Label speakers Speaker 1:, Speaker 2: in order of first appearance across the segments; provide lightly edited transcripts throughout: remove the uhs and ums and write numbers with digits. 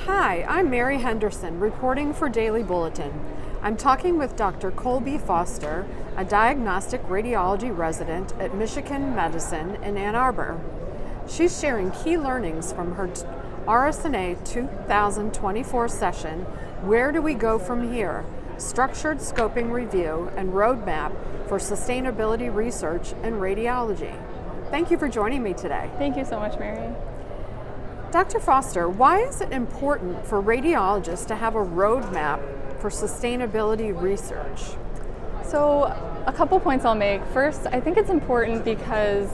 Speaker 1: Hi, I'm Mary Henderson, reporting for Daily Bulletin. I'm talking with Dr. Colby Foster, a diagnostic radiology resident at Michigan Medicine in Ann Arbor. She's sharing key learnings from her RSNA 2024 session, Where Do We Go From Here? Structured Scoping Review and Roadmap for Sustainability Research in Radiology. Thank you for joining me today.
Speaker 2: Thank you so much, Mary.
Speaker 1: Dr. Foster, why is it important for radiologists to have a roadmap for sustainability research?
Speaker 2: So, a couple points I'll make. First, I think it's important because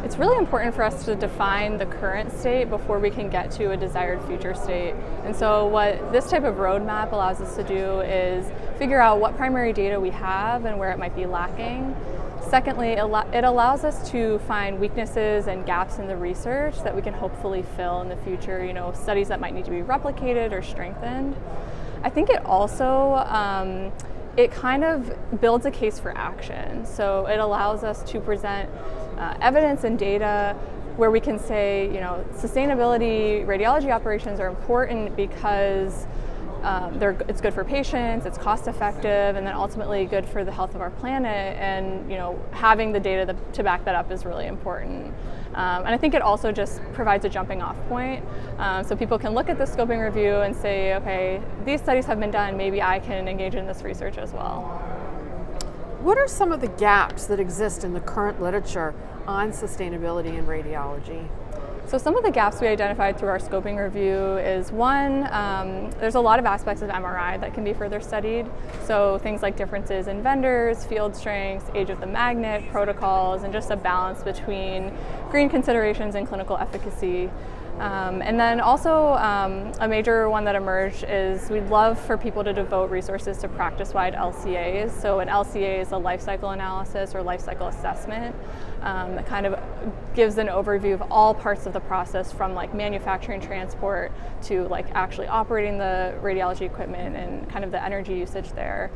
Speaker 2: it's really important for us to define the current state before we can get to a desired future state. And so what this type of roadmap allows us to do is figure out what primary data we have and where it might be lacking. Secondly, it allows us to find weaknesses and gaps in the research that we can hopefully fill in the future, studies that might need to be replicated or strengthened. I think it also, it kind of builds a case for action. So it allows us to present evidence and data where we can say, sustainability radiology operations are important because it's good for patients, it's cost effective, and then ultimately good for the health of our planet. And having the data to back that up is really important. And I think it also just provides a jumping off point. So people can look at the scoping review and say, okay, these studies have been done, maybe I can engage in this research as well.
Speaker 1: What are some of the gaps that exist in the current literature on sustainability in radiology?
Speaker 2: So some of the gaps we identified through our scoping review is one, there's a lot of aspects of MRI that can be further studied. So things like differences in vendors, field strengths, age of the magnet, protocols, and just a balance between green considerations and clinical efficacy. And then also a major one that emerged is we'd love for people to devote resources to practice-wide LCAs. So an LCA is a life cycle analysis or life cycle assessment that kind of gives an overview of all parts of the process from like manufacturing, transport to like actually operating the radiology equipment and kind of the energy usage there.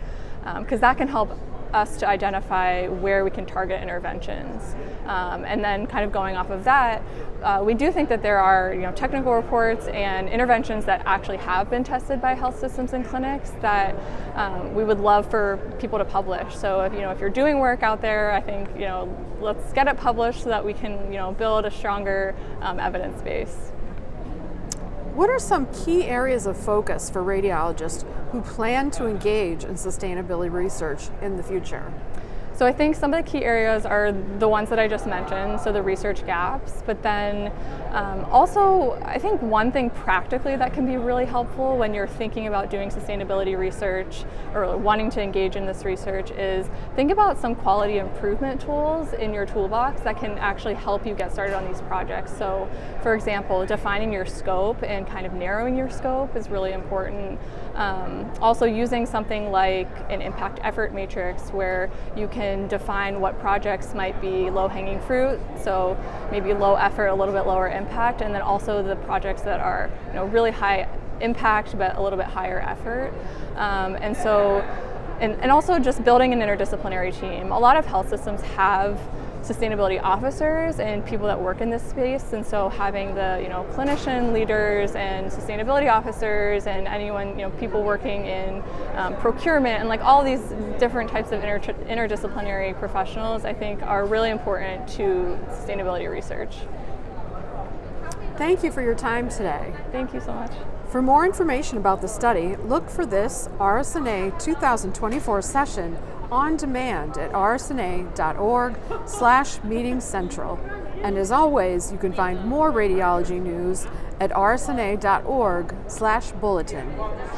Speaker 2: Because that can help us to identify where we can target interventions. And then kind of going off of that, we do think that there are technical reports and interventions that actually have been tested by health systems and clinics that we would love for people to publish. So if you're doing work out there, I think let's get it published so that we can build a stronger evidence base.
Speaker 1: What are some key areas of focus for radiologists who plan to engage in sustainability research in the future?
Speaker 2: So I think some of the key areas are the ones that I just mentioned, so the research gaps, but then also I think one thing practically that can be really helpful when you're thinking about doing sustainability research or wanting to engage in this research is think about some quality improvement tools in your toolbox that can actually help you get started on these projects. So for example, defining your scope and kind of narrowing your scope is really important. Also using something like an impact effort matrix where you can define what projects might be low-hanging fruit, so maybe low effort, a little bit lower impact, and then also the projects that are really high impact but a little bit higher effort. And also just building an interdisciplinary team. A lot of health systems have sustainability officers and people that work in this space, and so having the clinician leaders and sustainability officers and anyone people working in procurement and like all these different types of interdisciplinary professionals I think are really important to sustainability research.
Speaker 1: Thank you for your time today.
Speaker 2: Thank you so much.
Speaker 1: For more information about the study, look for this RSNA 2024 session on demand at rsna.org/meeting-central. And as always, you can find more radiology news at rsna.org/bulletin.